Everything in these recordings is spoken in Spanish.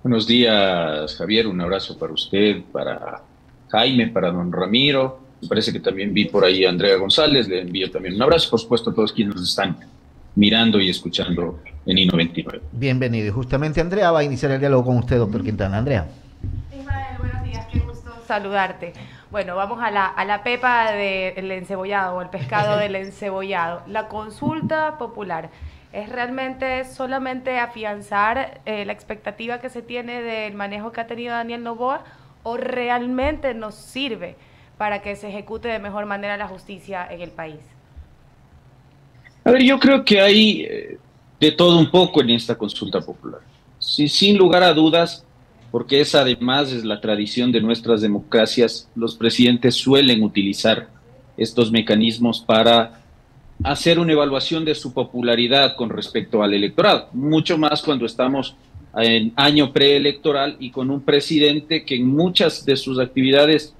Buenos días, Javier. Un abrazo para usted, para Jaime, para don Ramiro. Me parece que también vi por ahí a Andrea González. Le envío también un abrazo, por supuesto, a todos quienes nos están mirando y escuchando en I99. Bienvenido. Y justamente Andrea va a iniciar el diálogo con usted, doctor Quintana. Andrea. Ismael, buenos días, qué gusto saludarte. Bueno, vamos a la pepa del encebollado o el pescado del encebollado. La consulta popular es realmente solamente afianzar la expectativa que se tiene del manejo que ha tenido Daniel Noboa, o realmente nos sirve para que se ejecute de mejor manera la justicia en el país. A ver, yo creo que hay de todo un poco en esta consulta popular. Sí, sin lugar a dudas, porque esa además es la tradición de nuestras democracias, los presidentes suelen utilizar estos mecanismos para hacer una evaluación de su popularidad con respecto al electorado, mucho más cuando estamos en año preelectoral y con un presidente que en muchas de sus actividades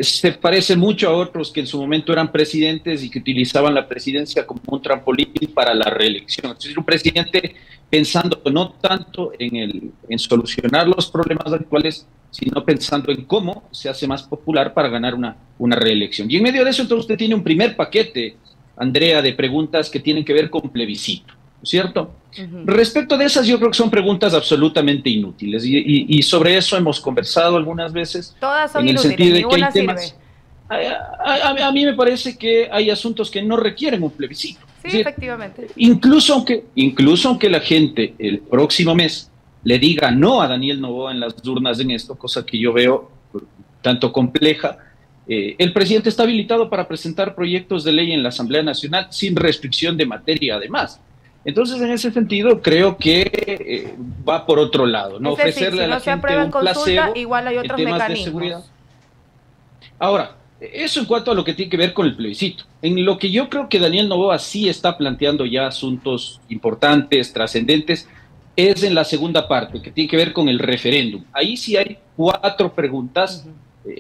se parece mucho a otros que en su momento eran presidentes y que utilizaban la presidencia como un trampolín para la reelección. Es decir, un presidente pensando no tanto en solucionar los problemas actuales, sino pensando en cómo se hace más popular para ganar una reelección. Y en medio de eso, entonces, usted tiene un primer paquete, Andrea, de preguntas que tienen que ver con plebiscito, ¿cierto? Respecto de esas, yo creo que son preguntas absolutamente inútiles y sobre eso hemos conversado algunas veces, Todas son en el inútiles, sentido de que hay ninguna sirve. temas, a mí me parece que hay asuntos que no requieren un plebiscito. Sí, Es decir, efectivamente. incluso aunque la gente el próximo mes le diga no a Daniel Noboa en las urnas en esto, cosa que yo veo tanto compleja, el presidente está habilitado para presentar proyectos de ley en la Asamblea Nacional sin restricción de materia, además. Entonces, en ese sentido, creo que va por otro lado, no Es decir, ofrecerle si a la no se gente aprueba en un consulta, placebo igual hay en otros temas de seguridad. mecanismos. Ahora, eso en cuanto a lo que tiene que ver con el plebiscito. En lo que yo creo que Daniel Noboa sí está planteando ya asuntos importantes, trascendentes, es en la segunda parte, que tiene que ver con el referéndum. Ahí sí hay cuatro preguntas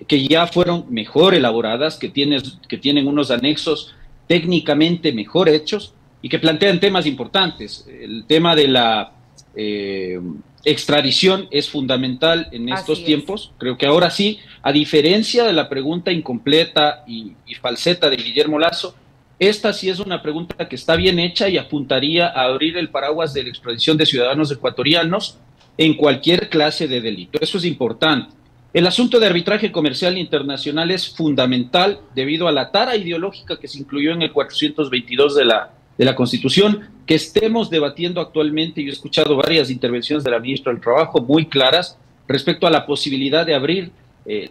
que ya fueron mejor elaboradas, que tienen unos anexos técnicamente mejor hechos y que plantean temas importantes. El tema de la eh, extradición es fundamental en estos Así es. tiempos. Creo que ahora sí, a diferencia de la pregunta incompleta y falseta de Guillermo Lazo, esta sí es una pregunta que está bien hecha y apuntaría a abrir el paraguas de la extradición de ciudadanos ecuatorianos en cualquier clase de delito. Eso es importante. El asunto de arbitraje comercial internacional es fundamental debido a la tara ideológica que se incluyó en el 422 de la Constitución, que estemos debatiendo actualmente. Yo he escuchado varias intervenciones de la ministra del Trabajo muy claras respecto a la posibilidad de abrir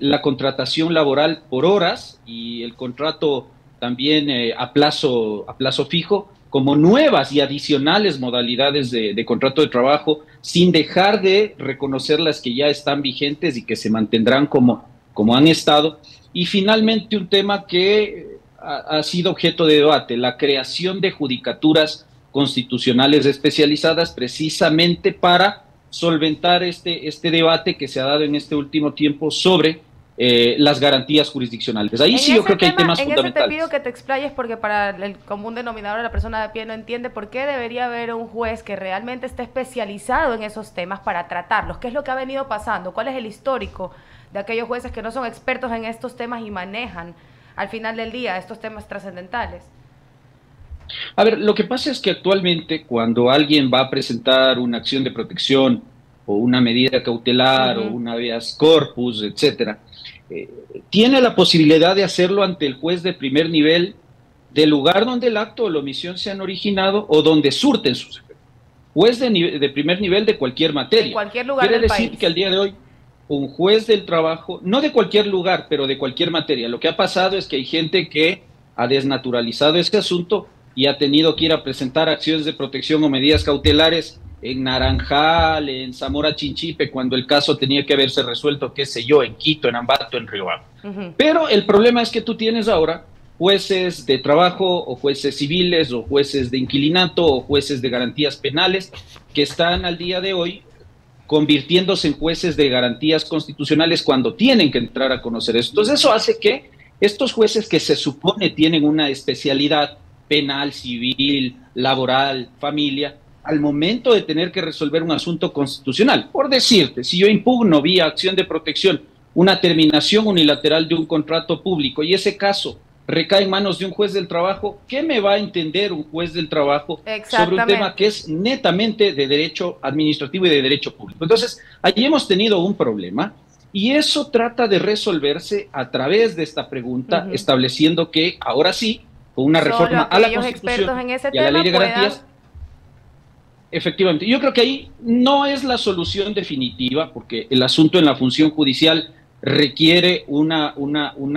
la contratación laboral por horas y el contrato también a plazo fijo como nuevas y adicionales modalidades de contrato de trabajo, sin dejar de reconocer las que ya están vigentes y que se mantendrán como han estado. Y finalmente un tema que ha sido objeto de debate, la creación de judicaturas constitucionales especializadas precisamente para solventar este debate que se ha dado en este último tiempo sobre las garantías jurisdiccionales. Ahí sí yo creo que hay temas En ese te pido fundamentales. que te explayes porque para el común denominador de la persona de a pie no entiende por qué debería haber un juez que realmente esté especializado en esos temas para tratarlos. ¿Qué es lo que ha venido pasando? ¿Cuál es el histórico de aquellos jueces que no son expertos en estos temas y manejan al final del día estos temas trascendentales? A ver, lo que pasa es que actualmente cuando alguien va a presentar una acción de protección o una medida cautelar o una habeas corpus, etcétera, eh, tiene la posibilidad de hacerlo ante el juez de primer nivel del lugar donde el acto o la omisión se han originado o donde surten sus efectos. Juez de primer nivel de cualquier En materia. cualquier lugar Quiere del decir que país. al día de hoy un juez del trabajo, no de cualquier lugar, pero de cualquier materia. Lo que ha pasado es que hay gente que ha desnaturalizado este asunto y ha tenido que ir a presentar acciones de protección o medidas cautelares en Naranjal, en Zamora Chinchipe, cuando el caso tenía que haberse resuelto, qué sé yo, en Quito, en Ambato, en Riobamba. Pero el problema es que tú tienes ahora jueces de trabajo o jueces civiles o jueces de inquilinato o jueces de garantías penales que están al día de hoy convirtiéndose en jueces de garantías constitucionales cuando tienen que entrar a conocer eso. Entonces eso hace que estos jueces que se supone tienen una especialidad penal, civil, laboral, familia, al momento de tener que resolver un asunto constitucional. Por decirte, si yo impugno vía acción de protección una terminación unilateral de un contrato público y ese caso recae en manos de un juez del trabajo, ¿qué me va a entender un juez del trabajo sobre un tema que es netamente de derecho administrativo y de derecho público? Entonces, allí hemos tenido un problema y eso trata de resolverse a través de esta pregunta, estableciendo que ahora sí, con una reforma a la Constitución y a la Ley de Garantías, efectivamente, yo creo que ahí no es la solución definitiva, porque el asunto en la función judicial requiere una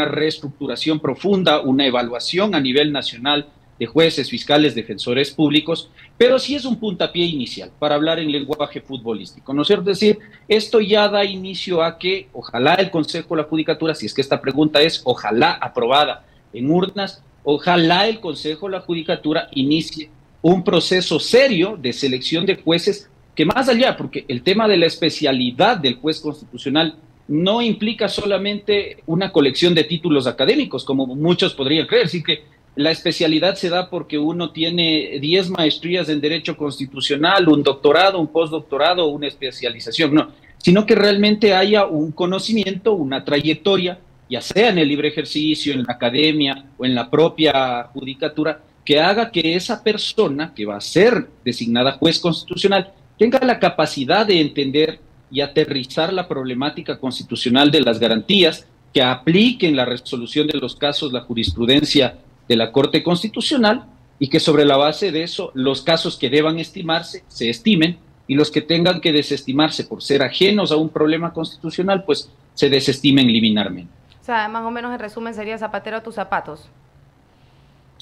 reestructuración profunda, una evaluación a nivel nacional de jueces, fiscales, defensores públicos, pero sí es un puntapié inicial para hablar en lenguaje futbolístico, ¿no es cierto? Es decir, esto ya da inicio a que ojalá el Consejo de la Judicatura, si es que esta pregunta es ojalá aprobada en urnas, ojalá el Consejo de la Judicatura inicie un proceso serio de selección de jueces que más allá, porque el tema de la especialidad del juez constitucional no implica solamente una colección de títulos académicos, como muchos podrían creer, así que la especialidad se da porque uno tiene 10 maestrías en Derecho Constitucional, un doctorado, un postdoctorado o una especialización, no, sino que realmente haya un conocimiento, una trayectoria, ya sea en el libre ejercicio, en la academia o en la propia judicatura, que haga que esa persona que va a ser designada juez constitucional tenga la capacidad de entender y aterrizar la problemática constitucional de las garantías, que apliquen la resolución de los casos, la jurisprudencia de la Corte Constitucional, y que sobre la base de eso los casos que deban estimarse se estimen y los que tengan que desestimarse por ser ajenos a un problema constitucional pues se desestimen liminarmente. O sea, más o menos en resumen sería zapatero a tus zapatos.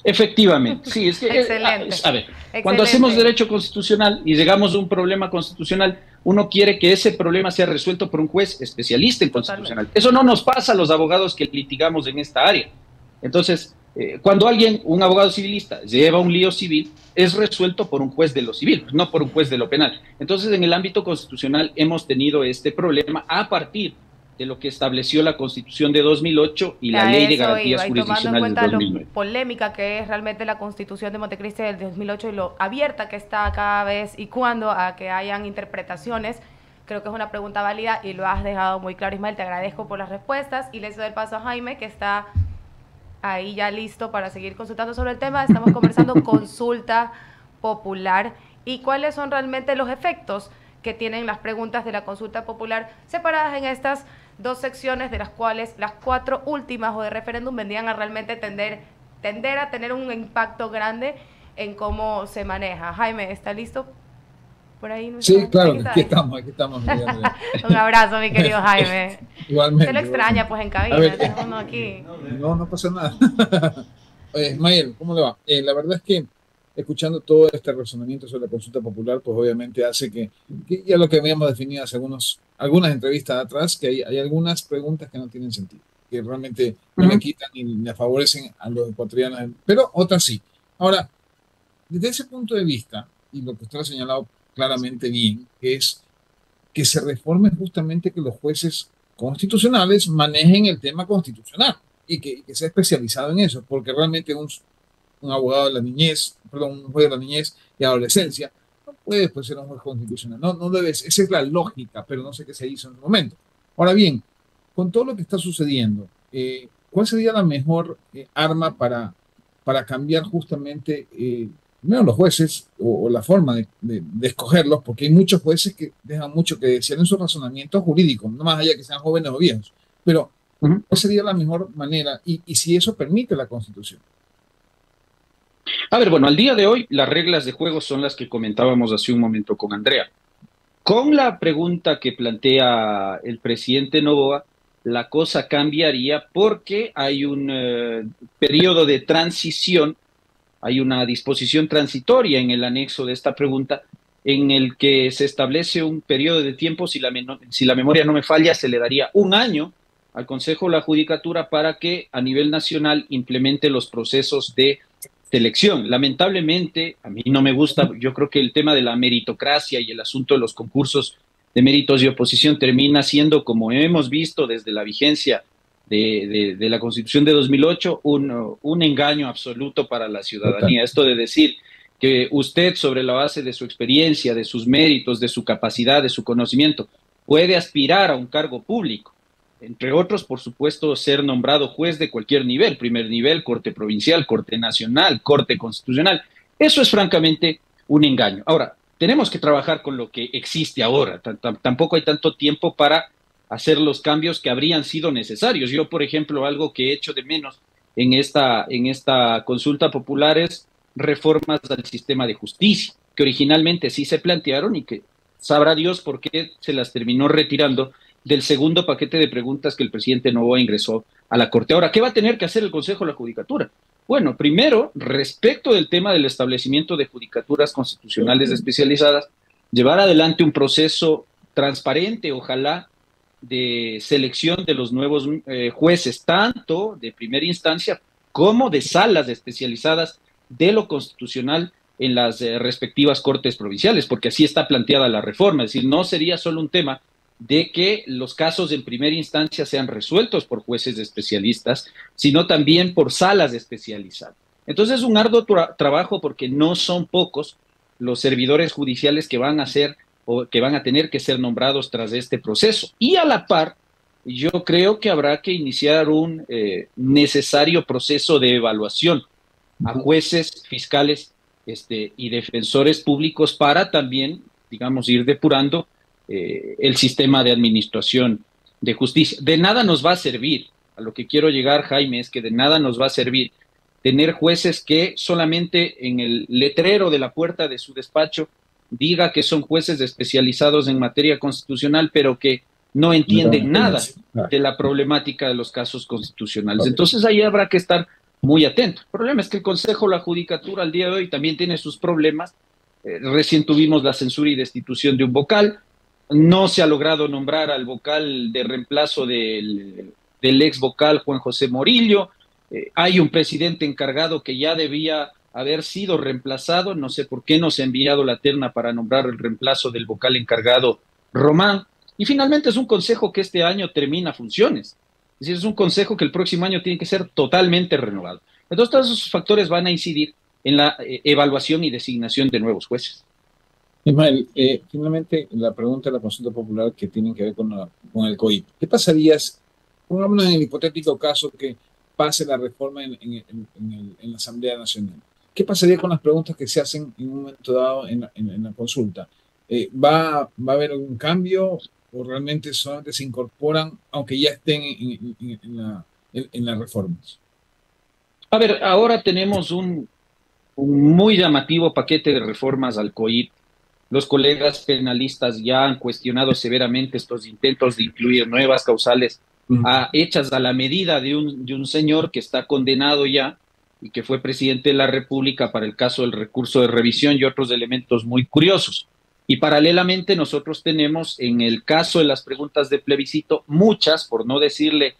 Efectivamente, sí, es que excelente. A ver, cuando hacemos derecho constitucional y llegamos a un problema constitucional, uno quiere que ese problema sea resuelto por un juez especialista en constitucional. Eso no nos pasa a los abogados que litigamos en esta área. Entonces, cuando un abogado civilista, lleva un lío civil, es resuelto por un juez de lo civil, no por un juez de lo penal. Entonces, en el ámbito constitucional hemos tenido este problema a partir de lo que estableció la Constitución de 2008 y la Ley de Garantías Jurisdiccionales de 2009. Lo polémica que es realmente la Constitución de Montecristi del 2008 y lo abierta que está cada vez y cuando a que hayan interpretaciones, creo que es una pregunta válida y lo has dejado muy claro, Ismael. Te agradezco por las respuestas y le doy el paso a Jaime, que está ahí ya listo para seguir consultando sobre el tema. Estamos conversando consulta popular y cuáles son realmente los efectos que tienen las preguntas de la consulta popular separadas en estas dos secciones, de las cuales las 4 últimas o de referéndum vendrían a realmente tender a tener un impacto grande en cómo se maneja. Jaime, ¿está listo? Por ahí. Sí, claro, aquí estamos. Un abrazo, mi querido Jaime. Igualmente. Se lo extraña, pues, en cabina. Aquí. No pasa nada. Ismael, ¿cómo le va? La verdad es que escuchando todo este razonamiento sobre la consulta popular, pues obviamente hace que ya lo que habíamos definido hace algunas entrevistas atrás, que hay algunas preguntas que no tienen sentido, que realmente no le quitan ni le favorecen a los ecuatorianos, pero otras sí. Ahora, desde ese punto de vista, y lo que usted ha señalado claramente bien, es que se reforme justamente que los jueces constitucionales manejen el tema constitucional y que sea especializado en eso, porque realmente un abogado de la niñez, un juez de la niñez y adolescencia, no puede pues, ser un juez constitucional, no debe, esa es la lógica, pero no sé qué se hizo en el momento. Ahora bien, con todo lo que está sucediendo, ¿cuál sería la mejor arma para cambiar justamente, primero los jueces, o la forma de escogerlos, porque hay muchos jueces que dejan mucho que decir en su razonamiento jurídico, no más allá que sean jóvenes o viejos, pero ¿cuál sería la mejor manera y si eso permite la Constitución? A ver, bueno, al día de hoy las reglas de juego son las que comentábamos hace un momento con Andrea. Con la pregunta que plantea el presidente Noboa, la cosa cambiaría porque hay un periodo de transición, hay una disposición transitoria en el anexo de esta pregunta en el que se establece un periodo de tiempo, si la memoria no me falla, se le daría un año al Consejo de la Judicatura para que a nivel nacional implemente los procesos de selección. Lamentablemente, a mí no me gusta, yo creo que el tema de la meritocracia y el asunto de los concursos de méritos y oposición termina siendo, como hemos visto desde la vigencia de la Constitución de 2008, un engaño absoluto para la ciudadanía. Esto de decir que usted, sobre la base de su experiencia, de sus méritos, de su capacidad, de su conocimiento, puede aspirar a un cargo público, entre otros, por supuesto, ser nombrado juez de cualquier nivel, primer nivel, Corte Provincial, Corte Nacional, Corte Constitucional. Eso es francamente un engaño. Ahora, tenemos que trabajar con lo que existe ahora. Tampoco hay tanto tiempo para hacer los cambios que habrían sido necesarios. Yo, por ejemplo, algo que he hecho de menos en esta consulta popular es reformas al sistema de justicia, que originalmente sí se plantearon y que sabrá Dios por qué se las terminó retirando del segundo paquete de preguntas que el presidente Noboa ingresó a la Corte. Ahora, ¿qué va a tener que hacer el Consejo de la Judicatura? Bueno, primero, respecto del tema del establecimiento de judicaturas constitucionales especializadas, llevar adelante un proceso transparente, ojalá, de selección de los nuevos jueces, tanto de primera instancia como de salas especializadas de lo constitucional en las respectivas cortes provinciales, porque así está planteada la reforma. Es decir, no sería solo un tema de que los casos en primera instancia sean resueltos por jueces especialistas, sino también por salas especializadas. Entonces es un arduo trabajo porque no son pocos los servidores judiciales que van a ser o que van a tener que ser nombrados tras este proceso. Y a la par, yo creo que habrá que iniciar un necesario proceso de evaluación a jueces, fiscales y defensores públicos para también, digamos, ir depurando el sistema de administración de justicia. De nada nos va a servir, a lo que quiero llegar, Jaime, es que de nada nos va a servir tener jueces que solamente en el letrero de la puerta de su despacho diga que son jueces especializados en materia constitucional, pero que no entienden nada de la problemática de los casos constitucionales. Entonces ahí habrá que estar muy atento. El problema es que el Consejo de la Judicatura al día de hoy también tiene sus problemas. Recién tuvimos la censura y destitución de un vocal. No se ha logrado nombrar al vocal de reemplazo del ex vocal Juan José Morillo. Hay un presidente encargado que ya debía haber sido reemplazado. No sé por qué no se ha enviado la terna para nombrar el reemplazo del vocal encargado Román. Y finalmente es un consejo que este año termina funciones. Es decir, es un consejo que el próximo año tiene que ser totalmente renovado. Entonces, todos esos factores van a incidir en la evaluación y designación de nuevos jueces. Ismael, finalmente la pregunta de la consulta popular que tiene que ver con el COIP. ¿Qué pasaría, pongámonos en el hipotético caso que pase la reforma en la Asamblea Nacional? ¿Qué pasaría con las preguntas que se hacen en un momento dado en la consulta? ¿Va a haber algún cambio o realmente solamente se incorporan aunque ya estén en las reformas? A ver, ahora tenemos un muy llamativo paquete de reformas al COIP. Los colegas penalistas ya han cuestionado severamente estos intentos de incluir nuevas causales hechas a la medida de un señor que está condenado ya y que fue presidente de la República para el caso del recurso de revisión y otros elementos muy curiosos. Y paralelamente nosotros tenemos en el caso de las preguntas de plebiscito muchas, por no decirle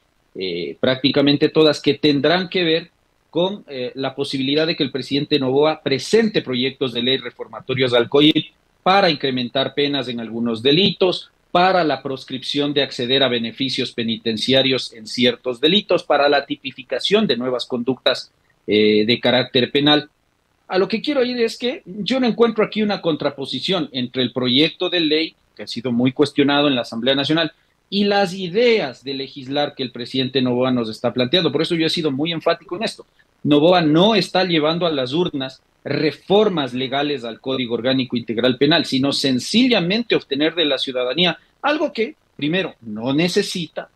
prácticamente todas, que tendrán que ver con la posibilidad de que el presidente Noboa presente proyectos de ley reformatorios al COIP para incrementar penas en algunos delitos, para la proscripción de acceder a beneficios penitenciarios en ciertos delitos, para la tipificación de nuevas conductas de carácter penal. A lo que quiero ir es que yo no encuentro aquí una contraposición entre el proyecto de ley, que ha sido muy cuestionado en la Asamblea Nacional, y las ideas de legislar que el presidente Noboa nos está planteando. Por eso yo he sido muy enfático en esto. Noboa no está llevando a las urnas reformas legales al Código Orgánico Integral Penal, sino sencillamente obtener de la ciudadanía algo que, primero, no necesita,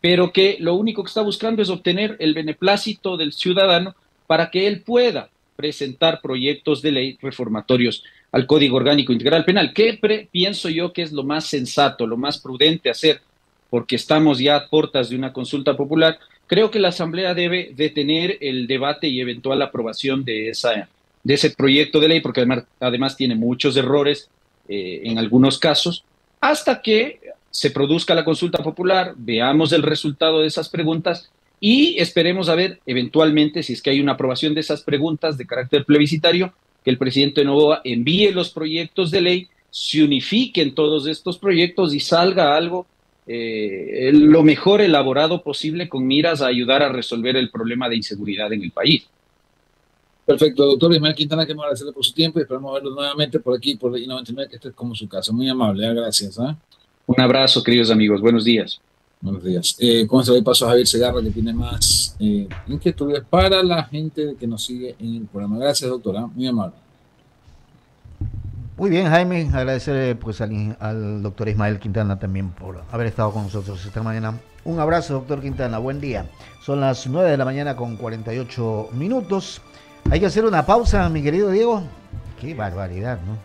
pero que lo único que está buscando es obtener el beneplácito del ciudadano para que él pueda presentar proyectos de ley reformatorios al Código Orgánico Integral Penal. ¿Qué pienso yo que es lo más sensato, lo más prudente hacer? Porque estamos ya a puertas de una consulta popular. Creo que la Asamblea debe detener el debate y eventual aprobación de ese proyecto de ley, porque además tiene muchos errores en algunos casos, hasta que se produzca la consulta popular, veamos el resultado de esas preguntas y esperemos a ver eventualmente si es que hay una aprobación de esas preguntas de carácter plebiscitario, que el presidente Noboa envíe los proyectos de ley, se unifiquen todos estos proyectos y salga algo lo mejor elaborado posible con miras a ayudar a resolver el problema de inseguridad en el país. Perfecto, doctor Ismael Quintana, que me agradecerle por su tiempo y esperamos verlo nuevamente por aquí, por I-99, que esto es como su casa. Muy amable, gracias. Un abrazo, queridos amigos. Buenos días. Buenos días. Con esto doy paso a Javier Segarra, que tiene más inquietudes para la gente que nos sigue en el programa. Gracias, doctora. Muy amable. Muy bien, Jaime, agradecer pues al doctor Ismael Quintana también por haber estado con nosotros esta mañana. Un abrazo, doctor Quintana, buen día. Son las 9 de la mañana con 48 minutos. Hay que hacer una pausa, mi querido Diego. Qué barbaridad, ¿no?